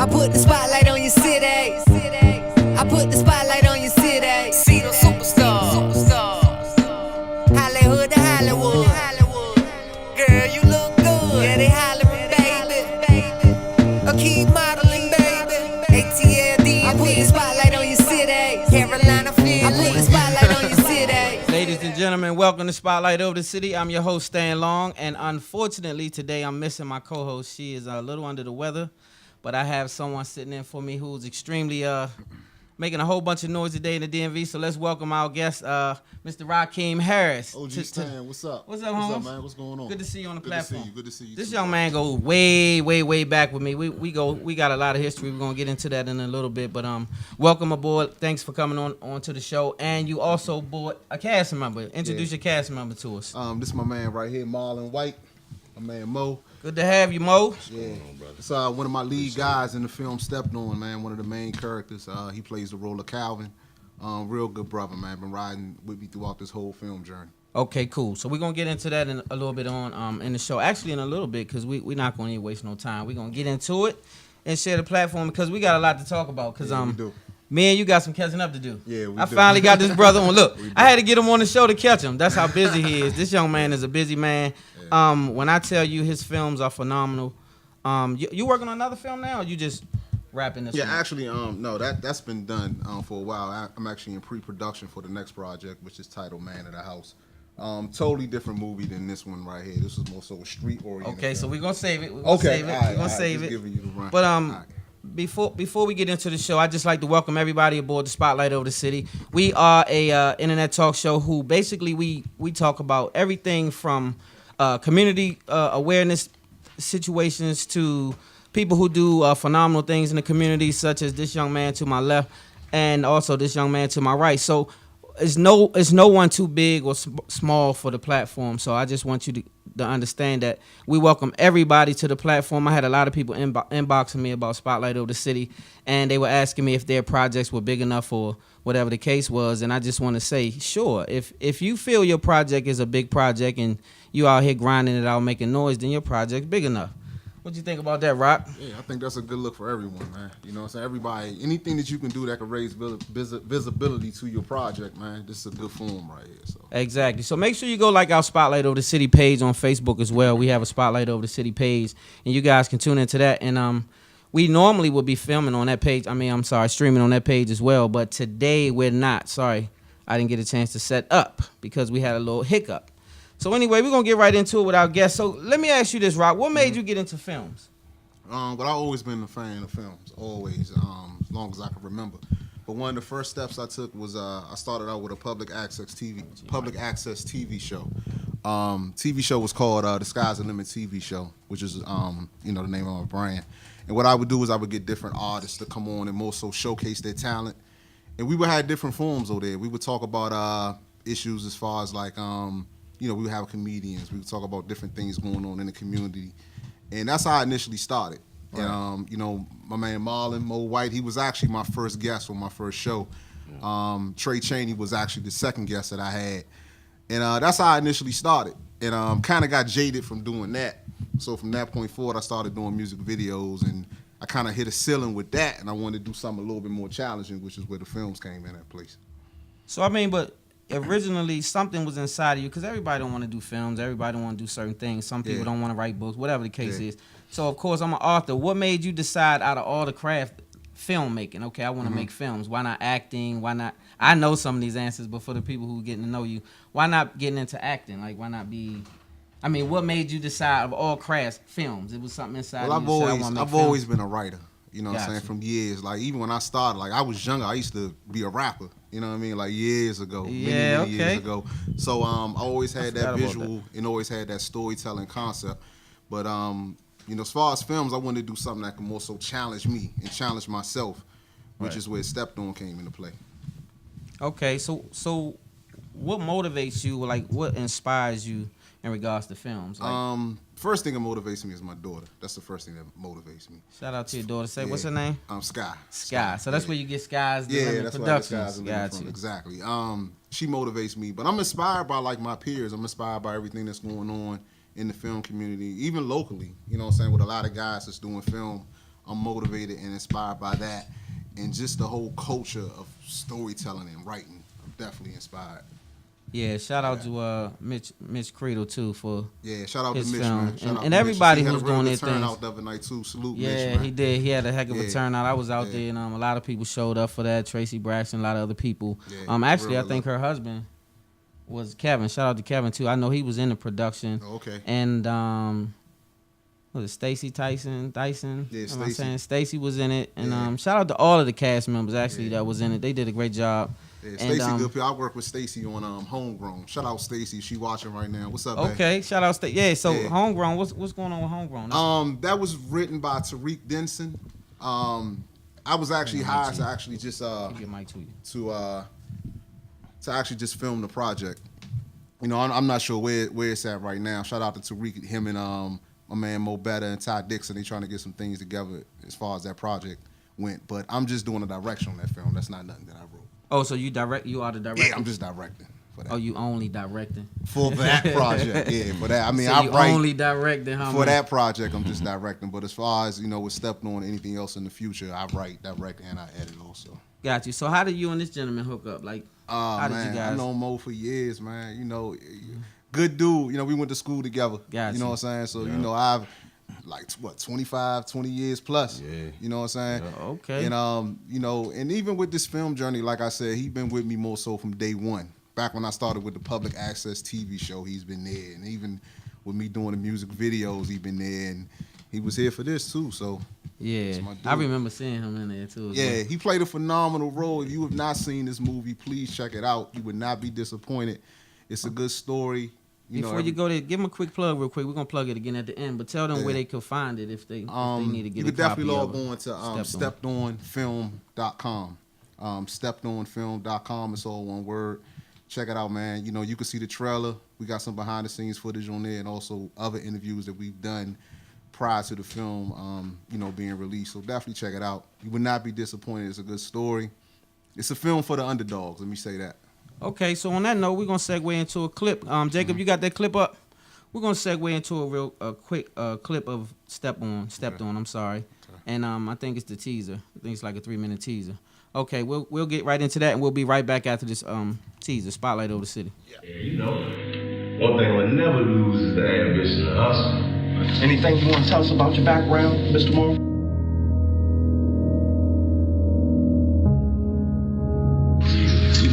I put the spotlight on your city. I put the spotlight on your city. See them superstars. Hollywood to Hollywood. Girl, you look good. Yeah, they hollering, baby. Keep modeling, baby. ATLD. I put the spotlight on your city. Carolina, Philly. I put the spotlight on your city. Ladies and gentlemen, welcome to Spotlight Over the City. I'm your host, Stan Long, and unfortunately today I'm missing my co-host. She is a little under the weather, but I have someone sitting in for me who's extremely making a whole bunch of noise today in the DMV. So let's welcome our guest, Mr. Rakeem Harris. OG Stan, what's up? What's up, Holmes? What's up, man? What's going on? Good to see you on the platform. Good to see you. This young man goes way back with me. We got a lot of history. We're gonna get into that in a little bit. But welcome aboard. Thanks for coming on to the show. And you also brought a cast member. Introduce your cast member to us. This is my man right here, Marlon White. My man Mo. Good to have you, Mo. Yeah. It's one of my lead guys in the film Stepped On, man. One of the main characters. He plays the role of Calvin. Real good brother, man. Been riding with me throughout this whole film journey. Okay, cool. So we're gonna get into that in a little bit on in the show. Actually, in a little bit, because we're not gonna even waste no time. We're gonna get into it and share the platform because we got a lot to talk about. Because we do. Me and you got some catching up to do. Yeah, we I do. finally got this brother on. Look, I had to get him on the show to catch him. That's how busy he is. This young man is a busy man. Yeah. When I tell you his films are phenomenal. You working on another film now, or you just wrapping this? Yeah, one? actually, no, that's been done for a while. I'm actually in pre-production for the next project, which is titled Man of the House. Totally different movie than this one right here. This is more so a street oriented. Okay, so we're gonna save it. We're gonna save it. Giving you the run. But Before we get into the show, I'd just like to welcome everybody aboard the Spotlight Over the City. We are a internet talk show who basically we talk about everything from community awareness situations to people who do phenomenal things in the community, such as this young man to my left and also this young man to my right. So it's no one too big or small for the platform. So I just want you to understand that we welcome everybody to the platform. I had a lot of people inboxing me about Spotlight Over the City, and they were asking me if their projects were big enough or whatever the case was. And I just want to say, sure, if you feel your project is a big project and you out here grinding it out, making noise, then your project's big enough. What you think about that, Rock? Yeah, I think that's a good look for everyone, man. You know what I'm saying? Everybody, anything that you can do that can raise visibility to your project, man, this is a good form right here. So Exactly. So make sure you go like our Spotlight Over the City page on Facebook as well. We have a Spotlight Over the City page, and you guys can tune into that. And we normally would be filming on that page. Streaming on that page as well. But today we're not. Sorry, I didn't get a chance to set up because we had a little hiccup. So anyway, we're going to get right into it with our guest. So let me ask you this, Rock. What made you get into films? Well, I've always been a fan of films, always, as long as I can remember. But one of the first steps I took was I started out with a public access TV show. TV show was called The Sky's the Limit TV show, which is the name of my brand. And what I would do is I would get different artists to come on and more so showcase their talent. And we would have different forums over there. We would talk about issues as far as like we would have comedians. We would talk about different things going on in the community. And that's how I initially started. Right. And, my man Marlon, Mo White, he was actually my first guest on my first show. Yeah. Trey Chaney was actually the second guest that I had. And that's how I initially started. And kind of got jaded from doing that. So from that point forward, I started doing music videos. And I kind of hit a ceiling with that. And I wanted to do something a little bit more challenging, which is where the films came in that place. So, but originally something was inside of you because everybody don't want to do films, everybody don't want to do certain things. Some people don't want to write books, whatever the case is. So of course I'm an author. What made you decide out of all the craft, filmmaking? Okay, I want to make films. Why not acting? Why not? I know some of these answers, but for the people who are getting to know you, why not getting into acting? Like, why not be? What made you decide of all crafts, films? It was something inside. Well, I've always been a writer. You know what I'm saying? From years. Like, even when I started, like, I was younger, I used to be a rapper. You know what I mean? Like, years ago. Many years ago. So, I always had that visual and always had that storytelling concept. But, as far as films, I wanted to do something that could more so challenge me and challenge myself, which is where Stepped On came into play. Okay, so what motivates you? Like, what inspires you in regards to films? Like, first thing that motivates me is my daughter. That's the first thing that motivates me. Shout out to your daughter. Say, what's her name? Sky. Sky. So that's where you get Sky's the Limit that's Productions. Where the Sky's the Limit from. Exactly. She motivates me, but I'm inspired by like my peers. I'm inspired by everything that's going on in the film community, even locally. You know what I'm saying? With a lot of guys that's doing film I'm motivated and inspired by that, and just the whole culture of storytelling and writing. I'm definitely inspired. Yeah, shout out to Mitch Creedle too for shout out his to Mitch, film. man. Shout out And to everybody Mitch. who's doing their thing. Turnout the other night too. Salute Mitch, Yeah, man. he did. He had a heck of a Yeah. turnout. I was out there, and a lot of people showed up for that. Tracy Braxton, a lot of other people. Yeah, Actually, I real think love. her husband was Kevin. Shout out to Kevin too. I know he was in the production. Oh, okay. And was it Stacy Tyson? Yeah, Am I Stacey. saying Stacy was in it? And Yeah. shout out to all of the cast members actually that was in it. They did a great job. Yeah, And, Stacy good people. I work with Stacy on Homegrown. Shout out Stacy. She watching right now. What's up, babe? Okay, shout out Stacy. Yeah, so Yeah. Homegrown. What's going on with Homegrown? That was written by Tariq Denson. I was actually hired to actually just Give your mic to you. to actually just film the project. You know, I'm not sure where it's at right now. Shout out to Tariq, him and my man Mo Better and Ty Dixon. They trying to get some things together as far as that project went. But I'm just doing a direction on that film. That's not nothing that I wrote. Oh, so you are the director? Yeah, I'm just directing for that. Oh, you only directing? For that project, yeah. For that, I mean, So I you write only directing how for much? that project. I'm just directing. But as far as with Stepped On, anything else in the future, I write, direct, and I edit also. Got you. So how did you and this gentleman hook up? Like, how did Man, you guys? I know Mo for years, man. Good dude. We went to school together. Gotcha. You know what I'm saying? So, I've like 25, 20 years plus. Yeah. You know what I'm saying? Yeah, okay. And and even with this film journey, like I said, he's been with me more so from day one. Back when I started with the public access TV show, he's been there. And even with me doing the music videos, he's been there. And he was here for this too. So yeah, that's my dude. I remember seeing him in there too. yeah, he played a phenomenal role. If you have not seen this movie, please check it out. You would not be disappointed. It's a good story. Before you go there, give them a quick plug real quick. We're going to plug it again at the end, but tell them where they could find it if they need to get you a could definitely copy log of on to steppedonfilm.com. Steppedonfilm.com. It's all one word. Check it out, man. You can see the trailer. We got some behind the scenes footage on there and also other interviews that we've done prior to the film, being released. So definitely check it out. You would not be disappointed. It's a good story. It's a film for the underdogs. Let me say that. Okay, so on that note, we're going to segue into a clip. Jacob, you got that clip up? We're going to segue into a quick clip of Stepped On, I'm sorry. Okay. And I think it's the teaser. I think it's like a 3-minute teaser. Okay, we'll get right into that, and we'll be right back after this teaser, Spotlight Over the City. Yeah, one thing we'll never lose is the ambition to hustle. Anything you want to tell us about your background, Mr. Morrow?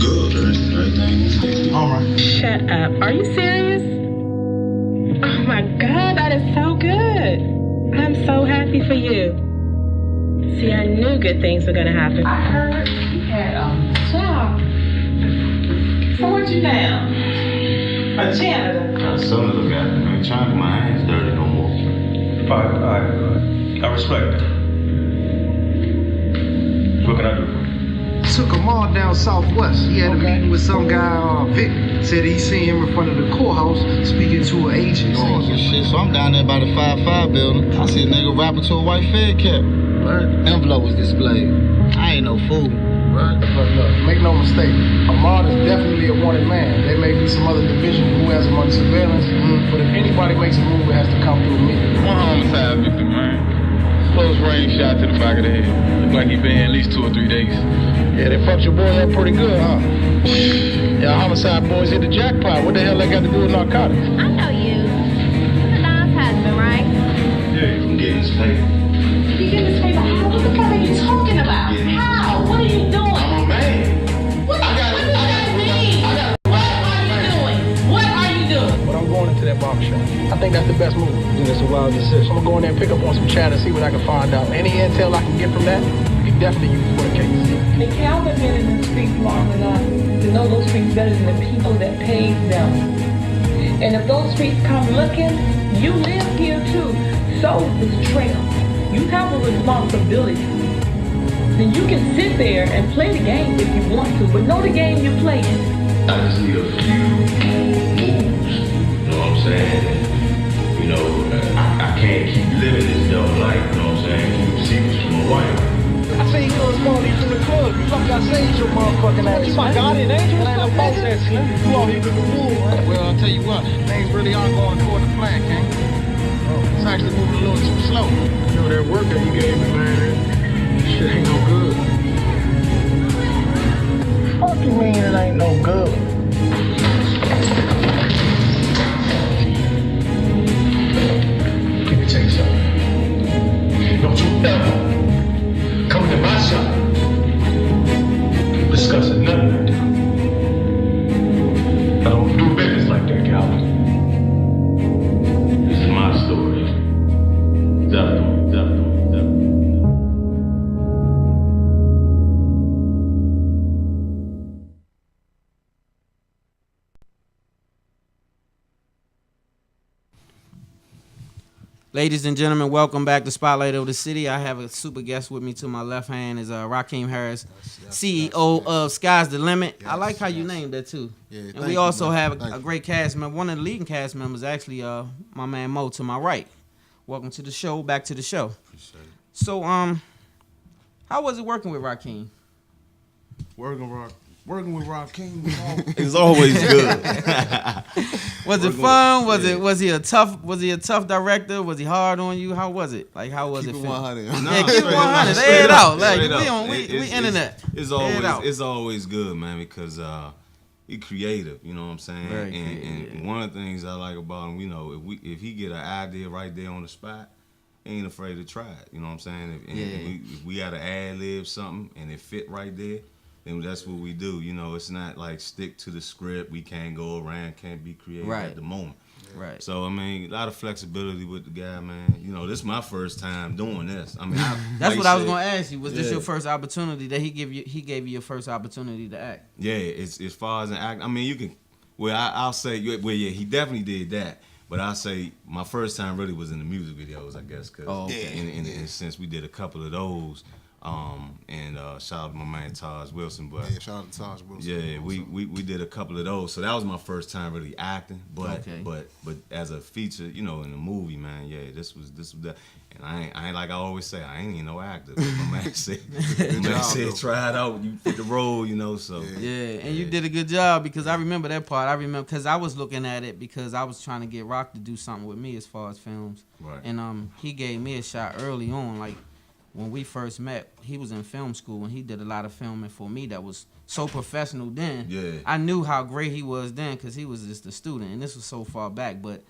Good, everything. All right. Shut up. Are you serious? Oh my God, that is so good. I'm so happy for you. See, I knew good things were gonna happen. I heard you had a job. So what you now? A janitor? Got something to look at. I ain't trying to get my hands dirty no more. All right. I respect that. What can I do? Took him all down southwest. He had a meeting with some guy, Vic. Said he seen him in front of the courthouse speaking to an agent. Oh, shit. So I'm down there by the 5-5 building. I see a nigga rapping to a white Fed cap. Right. Envelope was displayed. I ain't no fool. Right. But look, make no mistake. Ahmad is definitely a wanted man. There may be some other division who has him under surveillance, but if anybody makes a move, it has to come through me. One homicide victim, man. Close range shot to the back of the head. Look like he been here at least 2 or 3 days. Yeah, they fucked your boy up pretty good, huh? Yeah, homicide boys hit the jackpot. What the hell that got to do with narcotics? I know you. You're the Don's husband, right? Yeah, you can get his paper. You get this paper? How? What the fuck are you talking about? How? What are you doing? I'm a man. What does that mean? What are you doing? What are you doing? But I'm going into that barbershop. I think that's the best move. I think that's a wild decision. I'm gonna go in there and pick up on some chat and see what I can find out. Any intel I can get from that, we can definitely use for the case. The Calvin been in the streets long enough to know those streets better than the people that paid them. And if those streets come looking, you live here too. So does Trail. You have a responsibility. Then you can sit there and play the game if you want to, but know the game you're playing. I just need a few moves. You know what I'm saying? I can't keep living this double life. You know what I'm saying? Keep secrets from my wife. I seen you was parties in the club. You like I saved your motherfucking ass. You my guardian angel? Ain't no boss that slim. You all here with the wool, man. Well, I'll tell you what. Things really are going toward the plan, King. It's actually moving a little too slow. You know that work that you gave me, man. Ladies and gentlemen, welcome back to Spotlight of the City. I have a super guest with me. To my left hand is Rakeem Harris, CEO of Sky's the Limit. I like how you named that too. Yeah, and we also have a great cast member. One of the leading cast members, actually, my man Mo to my right. Welcome to the show. Back to the show. Appreciate it. So, how was it working with Rakeem? Working with Rakeem is always good. Was it fun? Was he a tough director? Was he hard on you? How was it? Like, how was keep it? Keep it 100. Yeah, keep it 100. Lay it out. Like we internet. It's always good, man, because he creative. You know what I'm saying? Very and one of the things I like about him, you know, if he get an idea right there on the spot, he ain't afraid to try it. You know what I'm saying? If we got to ad lib something and it fit right there, then that's what we do. You know, it's not like stick to the script. We can't go around, can't be creative at the moment. Right. So, I mean, a lot of flexibility with the guy, man. You know, this is my first time doing this. I mean, that's what I was going to ask you. Was this your first opportunity that he gave you your first opportunity to act? Yeah, it's as far as an act. I mean, you can. Well, I'll say. Well, yeah, he definitely did that. But I'll say my first time really was in the music videos, I guess, because in since we did a couple of those. And shout out to my man Taj Wilson, but shout out to Taj Wilson. Yeah, we did a couple of those, so that was my first time really acting. But as a feature, you know, in the movie, man, this was that. And I ain't like I always say, I ain't even no actor. My man said try it out, you fit the role, you know. So and you did a good job because I remember that part. I remember because I was looking at it because I was trying to get Rock to do something with me as far as films, and he gave me a shot early on, like. When we first met, he was in film school and he did a lot of filming for me that was so professional then. Yeah. I knew how great he was then because he was just a student, and this was so far back. But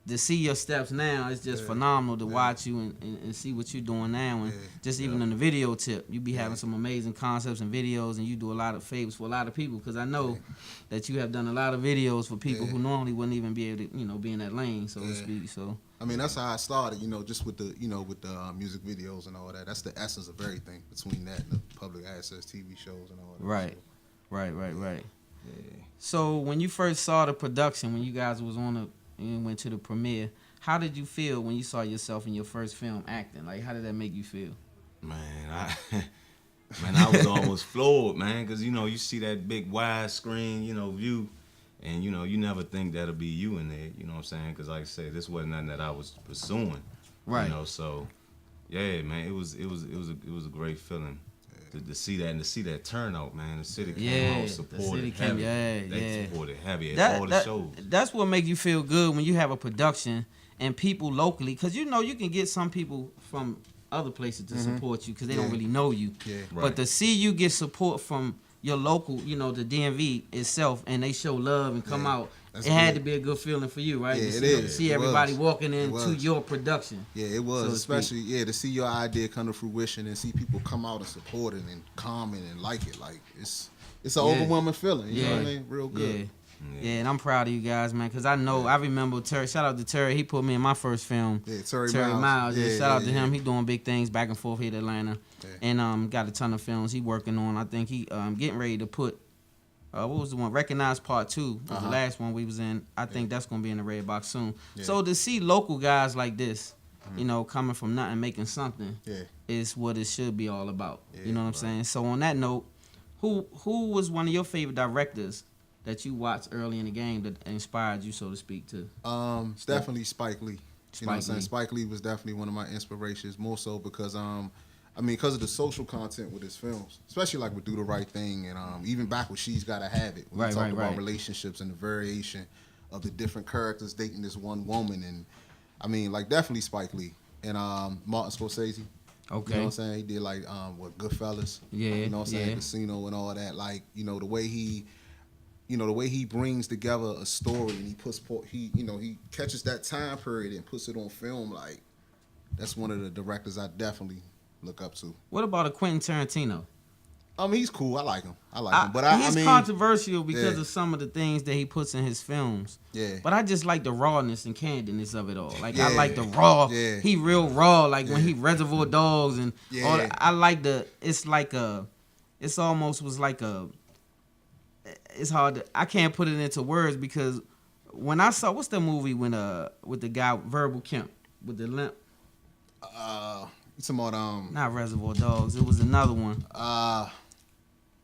to see your steps now, it's just phenomenal to watch you and see what you're doing now. And just even in the video tip, you be having some amazing concepts and videos, and you do a lot of favors for a lot of people because I know that you have done a lot of videos for people who normally wouldn't even be able to, you know, be in that lane, so to speak. So. I mean, that's how I started, you know, just with the, you know, with the music videos and all that. That's the essence of everything between that and the public access TV shows and all that. Right, so. right. Yeah. So when you first saw the production, when you guys was and went to the premiere, how did you feel when you saw yourself in your first film acting? Like, how did that make you feel? Man, I was almost floored, man, because, you know, you see that big wide screen, you know, view. And, you know, you never think that'll be you in there, you know what I'm saying? Because, like I said, this wasn't nothing that I was pursuing. Right. You know, so, yeah, man, it was a great feeling to see that and to see that turnout, man. The city came out, supported heavy. They supported heavy at all the shows. That's what makes you feel good when you have a production and people locally. Because, you know, you can get some people from other places to support you because they don't really know you. Yeah. Right. But to see you get support from your local, you know, the DMV itself, and they show love and come out, it had to be a good feeling for you, right? Yeah, to see everybody walking into your production. Yeah, it was, especially to see your idea come to fruition and see people come out and support it and comment and like it. Like it's an overwhelming feeling. You know what I mean? Real good. Yeah, and I'm proud of you guys, man, because I know, I remember Terry, shout out to Terry, he put me in my first film. Yeah, Terry Miles. Yeah, shout out to him, he doing big things back and forth here in Atlanta. Yeah. And got a ton of films he working on. I think he getting ready to put, what was the one, Recognized Part 2, was the last one we was in. I think that's going to be in the red box soon. Yeah. So to see local guys like this, you know, coming from nothing, making something, is what it should be all about. Yeah, you know what I'm saying? So on that note, who was one of your favorite directors that you watched early in the game that inspired you, so to speak, to? Definitely Spike Lee. You know what I'm saying? Spike Lee was definitely one of my inspirations, more so because, because of the social content with his films, especially like with Do the Right Thing and even back with She's Gotta Have It. When we talked about relationships and the variation of the different characters dating this one woman. And, I mean, like, definitely Spike Lee. And Martin Scorsese. Okay. You know what I'm saying? He did, like, Goodfellas. Yeah, you know what I'm saying? Casino and all that. Like, you know, the way he brings together a story and he catches that time period and puts it on film. Like, that's one of the directors I definitely look up to. What about a Quentin Tarantino? He's cool. I like him. But he's controversial because of some of the things that he puts in his films. Yeah. But I just like the rawness and candidness of it all. Like I like the raw. Yeah. He real raw. Like when he Reservoir Dogs and all that. I like it's almost was like a. It's hard I can't put it into words because when I saw what's the movie when with the guy Verbal Kemp. with the limp? You talking about Not Reservoir Dogs. It was another one.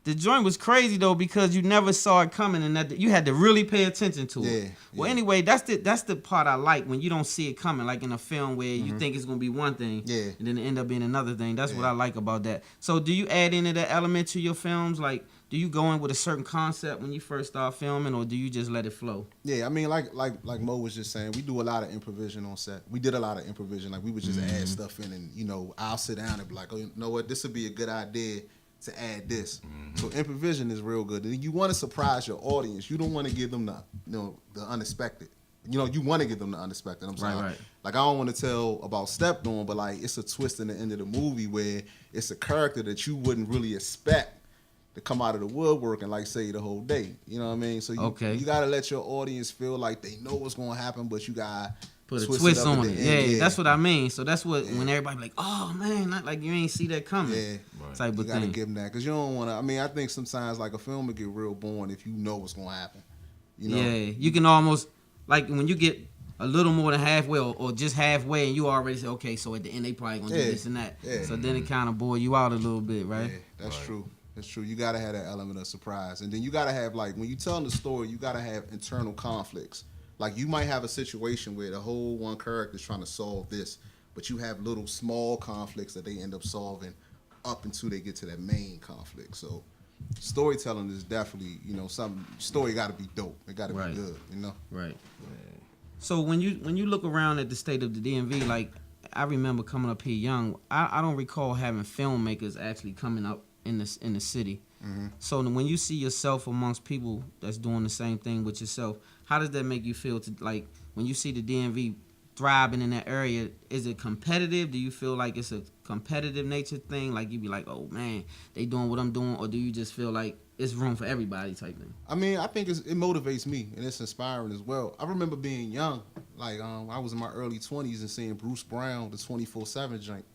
The joint was crazy though because you never saw it coming, and that you had to really pay attention to it. Well, anyway, that's the part I like when you don't see it coming, like in a film where you think it's gonna be one thing, and then it end up being another thing. That's what I like about that. So, do you add any of that element to your films? Like, do you go in with a certain concept when you first start filming, or do you just let it flow? Yeah, I mean, like Mo was just saying, we do a lot of improvisation on set. We did a lot of improvisation. Like, we would just add stuff in, and I'll sit down and be like, oh, you know what, this would be a good idea to add this. So improvisation is real good. And you want to surprise your audience. You don't want to give them the unexpected. You want to give them the unexpected. I'm sorry. Right. Like, I don't want to tell about Stepped On, but like, it's a twist in the end of the movie where it's a character that you wouldn't really expect to come out of the woodwork and like say the whole day. You know what I mean? So you gotta let your audience feel like they know what's gonna happen, but you gotta put a twist on it. Yeah, that's what I mean. So that's what when everybody like, oh man, not like you ain't see that coming. Yeah, type of you gotta thing. give them that because you don't want to. I mean, I think sometimes like a film will get real boring if you know what's gonna happen. Yeah, you can almost like when you get a little more than halfway or just halfway, and you already say, okay, so at the end they probably gonna do this and that. Yeah. So then it kind of bore you out a little bit, right? Yeah, that's true. That's true. You gotta have that element of surprise, and then you gotta have like when you telling the story, you gotta have internal conflicts. Like you might have a situation where the whole one character is trying to solve this, but you have little small conflicts that they end up solving up until they get to that main conflict. So storytelling is definitely something. Story got to be dope. It got to be good. Right. So when you look around at the state of the DMV, like I remember coming up here young, I don't recall having filmmakers actually coming up in the city. Mm-hmm. So when you see yourself amongst people that's doing the same thing with yourself, how does that make you feel? To like when you see the DMV thriving in that area, is it competitive? Do you feel like it's a competitive nature thing? Like you be like, oh man, they doing what I'm doing, or do you just feel like it's room for everybody type thing? I mean, I think it motivates me and it's inspiring as well. I remember being young, like I was in my early 20s and seeing Bruce Brown, the 24/7 joint.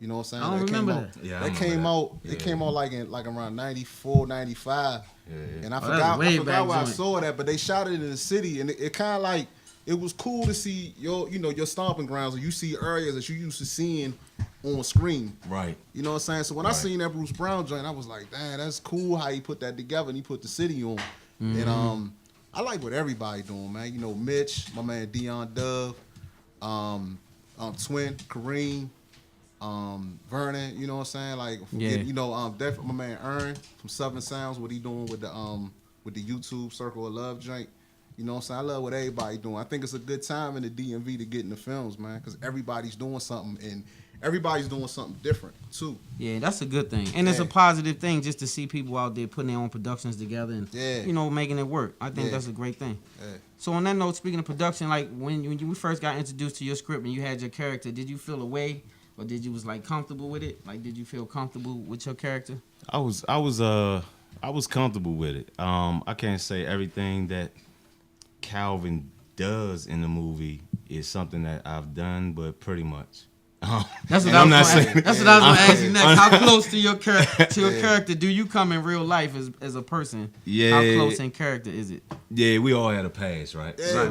You know what I'm saying? I don't remember that. Yeah, that came out. It came out like around 94, 95. Yeah. And I forgot where I saw that, but they shot it in the city, and it kind of like it was cool to see your stomping grounds, or you see areas that you used to seeing on screen. Right. You know what I'm saying? So when I seen that Bruce Brown joint, I was like, damn, that's cool how he put that together and he put the city on. Mm-hmm. And I like what everybody doing, man. Mitch, my man Dion Dove, Twin, Kareem. Vernon, you know what I'm saying? Like, definitely my man Ern from Southern Sounds, what he doing with the YouTube Circle of Love joint. You know what I'm saying? I love what everybody doing. I think it's a good time in the DMV to get in the films, man, because everybody's doing something and everybody's doing something different too. Yeah, that's a good thing, and it's a positive thing just to see people out there putting their own productions together and making it work. I think that's a great thing. Yeah. So on that note, speaking of production, like when you first got introduced to your script and you had your character, did you feel a way? Or did you was like comfortable with it? Like, did you feel comfortable with your character? I was comfortable with it. I can't say everything that Calvin does in the movie is something that I've done, but pretty much. That's what I was going to ask you next. How close to your character do you come in real life as a person? Yeah. How close in character is it? Yeah, we all had a past, right? Yeah,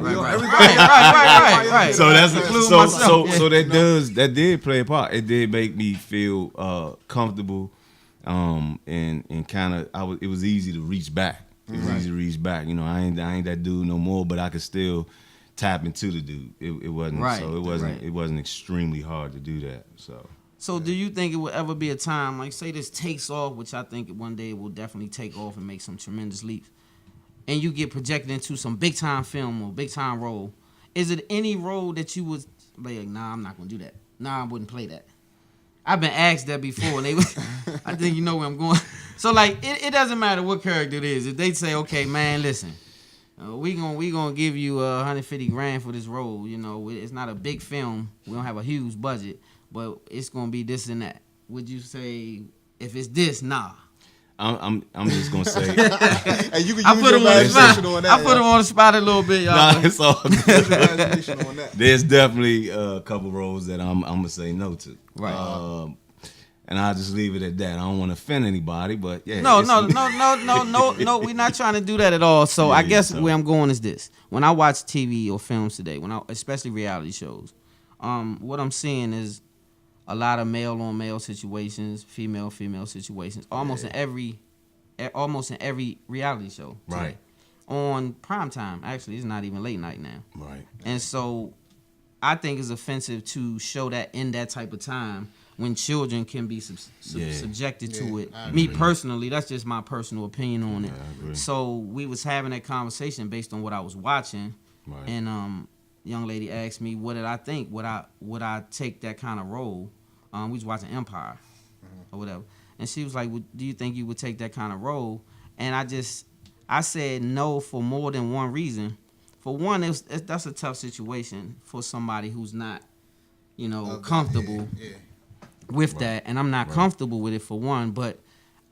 right. So that's so that did play a part. It did make me feel comfortable, and kind of it was easy to reach back. It was easy to reach back. I ain't that dude no more, but I could still tap into the dude. It wasn't it wasn't extremely hard to do that. So do you think it will ever be a time, like say this takes off, which I think one day it will definitely take off and make some tremendous leaps, and you get projected into some big time film or big time role? Is it any role that you would like, nah, I'm not gonna do that. Nah, I wouldn't play that. I've been asked that before, and I think you know where I'm going. So like, it doesn't matter what character it is. If they say, okay, man, listen, we gonna give you $150,000 for this role. It's not a big film. We don't have a huge budget, but it's gonna be this and that. Would you say if it's this, nah? I'm just gonna say. And you can use your imagination on that. I put him on the spot a little bit, y'all. Nah, it's all good. There's definitely a couple roles that I'm gonna say no to. Right. And I'll just leave it at that. I don't want to offend anybody, but yeah. No. We're not trying to do that at all. So I guess where I'm going is this: when I watch TV or films today, especially reality shows, what I'm seeing is a lot of male on male situations, female situations, almost in every reality show. Today. Right. On prime time, actually, it's not even late night now. Right. And so, I think it's offensive to show that in that type of time when children can be subjected to it. Me personally, that's just my personal opinion on it. I agree. So we was having that conversation based on what I was watching, Right. and young lady asked me, what did I think? Would I take that kind of role? We was watching Empire or whatever, and she was like, do you think you would take that kind of role? And I said no for more than one reason. For one, that's a tough situation for somebody who's not, comfortable with that, and I'm not comfortable with it for one. But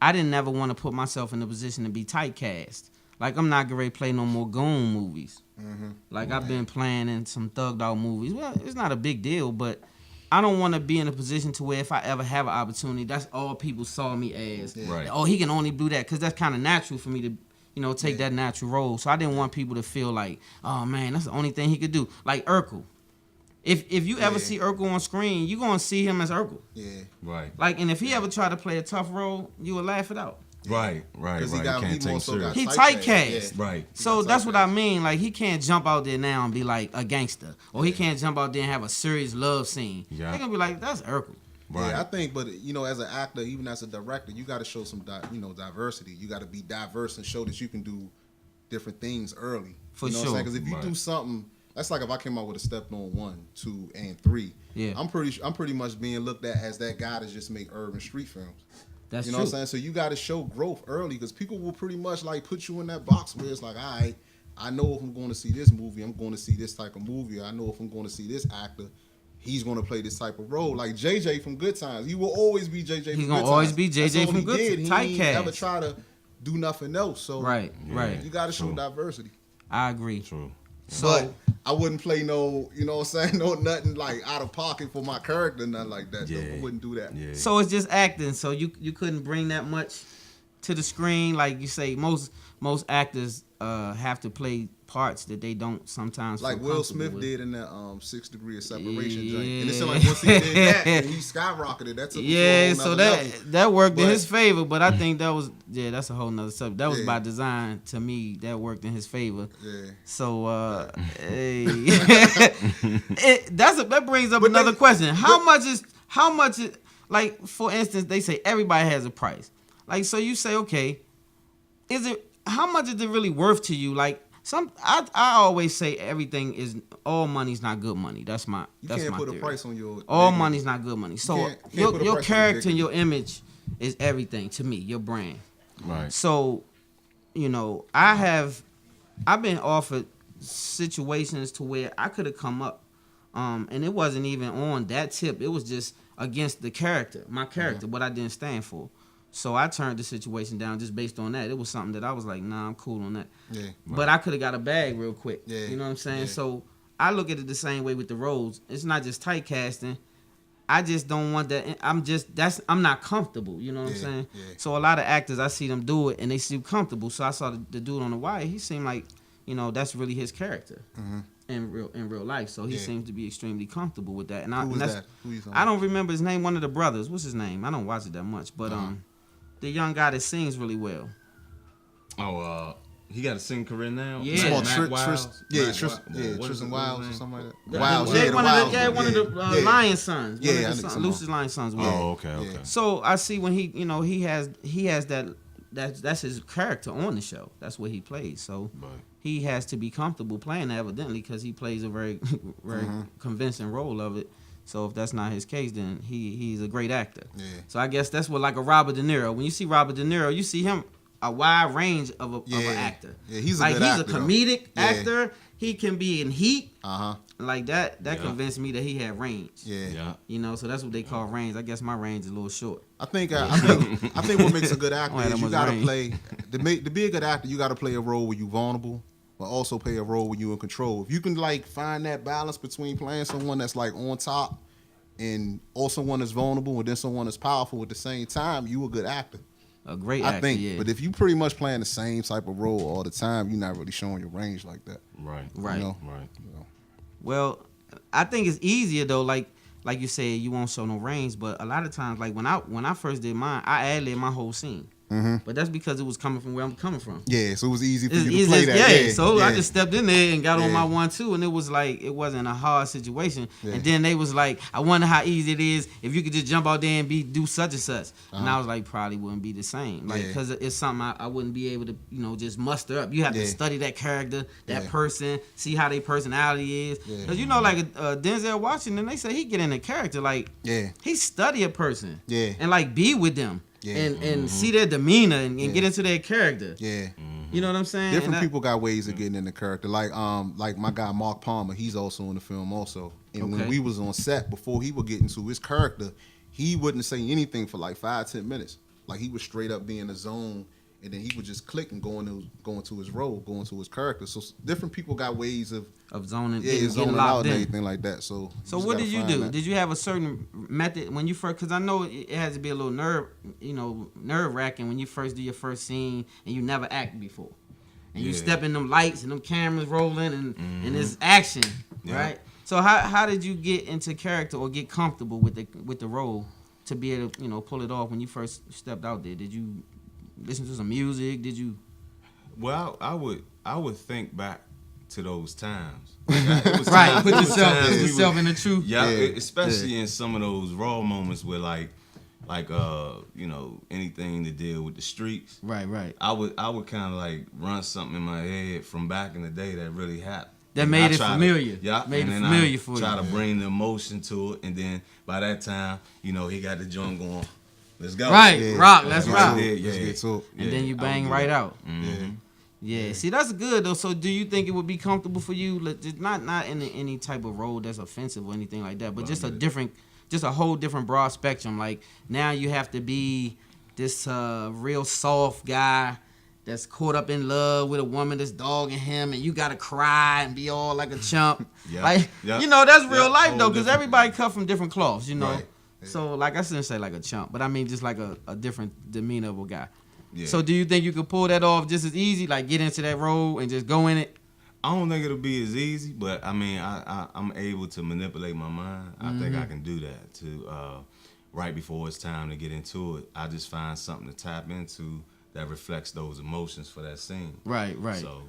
I didn't ever want to put myself in a position to be typecast. Like, I'm not gonna play no more Goon movies. Like, I've been playing in some thugged out movies. Well, it's not a big deal, but I don't want to be in a position to where if I ever have an opportunity, that's all people saw me as. Right. Oh, he can only do that, because that's kind of natural for me to, take that natural role. So I didn't want people to feel like, oh man, that's the only thing he could do. Like Urkel. If you ever see Urkel on screen, you're gonna see him as Urkel. Yeah. Right. Like, and if he ever tried to play a tough role, you would laugh it out. Right. Because he can't take him serious. He typecast. Right. So that's what I mean. Like, he can't jump out there now and be like a gangster, or he can't jump out there and have a serious love scene. Yeah. They're gonna be like, that's Urkel. Right. Yeah, I think, but as an actor, even as a director, you got to show some, diversity. You got to be diverse and show that you can do different things early. For you know sure. what I'm saying? Because if you do something, that's like if I came out with a Stepped On 1, 2, and 3. Yeah. I'm pretty much being looked at as that guy that just make urban street films. That's you know true. what I'm saying? So you got to show growth early, because people will pretty much like put you in that box where it's like, all right, I know if I'm going to see this movie, I'm going to see this type of movie. I know if I'm going to see this actor, he's going to play this type of role. Like JJ from Good Times. He will always be JJ from Good Times. He's going to always be JJ from Good Times. He ain't ever try to do nothing else. So right. You got to show diversity. I agree. True. So, but I wouldn't play no, you know what I'm saying, no nothing like out of pocket for my character, nothing like that. Yeah. No, I wouldn't do that. Yeah. So it's just acting. So you couldn't bring that much to the screen. Like you say, most actors have to play parts that they don't sometimes like feel Will comfortable Smith with. did in that 6 Degree of Separation joint. And it seemed like once he did that, and he skyrocketed. That took him to a whole so nother level. that worked in his favor, but I think that's a whole nother subject. That was Yeah. by design to me. That worked in his favor. Yeah. So hey. that brings up another question. How much is like, for instance, they say everybody has a price. Like, so you say, okay, how much is it really worth to you? Like, I always say all money's not good money. That's my theory. You can't put a price on your... All money's not good money. So can't put a price on your your character and dignity. your image is everything to me, your brand. Right. So, I've been offered situations to where I could have come up, and it wasn't even on that tip. It was just against the character, my character, what I didn't stand for. So I turned the situation down just based on that. It was something that I was like, nah, I'm cool on that. Yeah. But I could have got a bag real quick. Yeah. You know what I'm saying? Yeah. So I look at it the same way with the roles. It's not just typecasting. I just don't want that. I'm not comfortable. You know what I'm saying? Yeah. So a lot of actors, I see them do it and they seem comfortable. So I saw the dude on The Wire. He seemed like, that's really his character in real life. So he seems to be extremely comfortable with that. And Who was that? Who you talking I don't remember his name. One of the brothers. What's his name? I don't watch it that much. But the young guy that sings really well. Oh, he got a singing career now. Yeah. It's called Tristan Tristan Wiles or something like that. Wiles, Wiles, one of the Lion Sons. Yeah, Lucius Lion Sons. Oh, okay. So I see when he has that's his character on the show. That's what he plays. So he has to be comfortable playing that, evidently, because he plays a very very convincing role of it. So if that's not his case, then he's a great actor. Yeah. So I guess that's what, like a Robert De Niro. When you see Robert De Niro, you see him a wide range of an actor. Yeah, he's a good actor. He's a comedic though. actor. He can be in Heat. Like that Yeah. convinced me that he had range. Yeah. So that's what they call range. I guess my range is a little short. I think what makes a good actor Oh, yeah, is that you was gotta range. play to be a good actor. You gotta play a role where you vulnerable, but also play a role where you in control. If you can like find that balance between playing someone that's like on top and also someone that's vulnerable and then someone that's powerful at the same time, you a good actor. A great actor, I think. yeah. But if you pretty much playing the same type of role all the time, you're not really showing your range like that. Right. Right. You know? Right. Well, I think it's easier though. Like you said, you won't show no range, but a lot of times, like when I first did mine, I ad-libbed my whole scene. But that's because it was coming from where I'm coming from. Yeah, so it was easy for you to play that. Yeah, so I just stepped in there and got on my 1-2, and it was like it wasn't a hard situation. And then they was like, I wonder how easy it is if you could just jump out there and do such and such. And I was like, probably wouldn't be the same, like because it's something I wouldn't be able to just muster up. You have to study that character, that person, see how their personality is. Because like Denzel Washington, they say he get in a character like he study a person and like be with them. And see their demeanor and get into their character. You know what I'm saying? Different people got ways of getting in the character. Like my guy Mark Palmer, he's also in the film also. And when we was on set, before he would get into his character, he wouldn't say anything for like 5-10 minutes. Like he would straight up be in the zone, and then he would just click and go into his role, go into his character. So different people got ways of zoning, zoning out and everything like that. So what did you do? Did you have a certain method when you first? Because I know it has to be a little nerve wracking when you first do your first scene and you never acted before, and you step in them lights and them cameras rolling and it's action, right? So how did you get into character or get comfortable with the role to be able to pull it off when you first stepped out there? Did you listen to some music? Did you? Well, I would think back to those times. Like put yourself in the truth. Yeah, especially in some of those raw moments where like anything to deal with the streets. Right. I would kind of like run something in my head from back in the day that really happened. That made it familiar. Made it familiar for you. Try to bring the emotion to it, and then by that time, he got the joint going. Let's go. Right, rock. Let's rock. Let's get to it. And then you bang right out. Yeah. See, that's good though. So, do you think it would be comfortable for you, not in any type of role that's offensive or anything like that, but just a whole different broad spectrum? Like now, you have to be this real soft guy that's caught up in love with a woman that's dogging him, and you gotta cry and be all like a chump. That's real life though, because everybody cut from different cloths, Right. So, like, I shouldn't say like a chump, but I mean just like a different demeanor of a guy. Yeah. So, do you think you could pull that off just as easy, like get into that role and just go in it? I don't think it'll be as easy, but I mean, I'm able to manipulate my mind. I think I can do that to right before it's time to get into it. I just find something to tap into that reflects those emotions for that scene. Right. So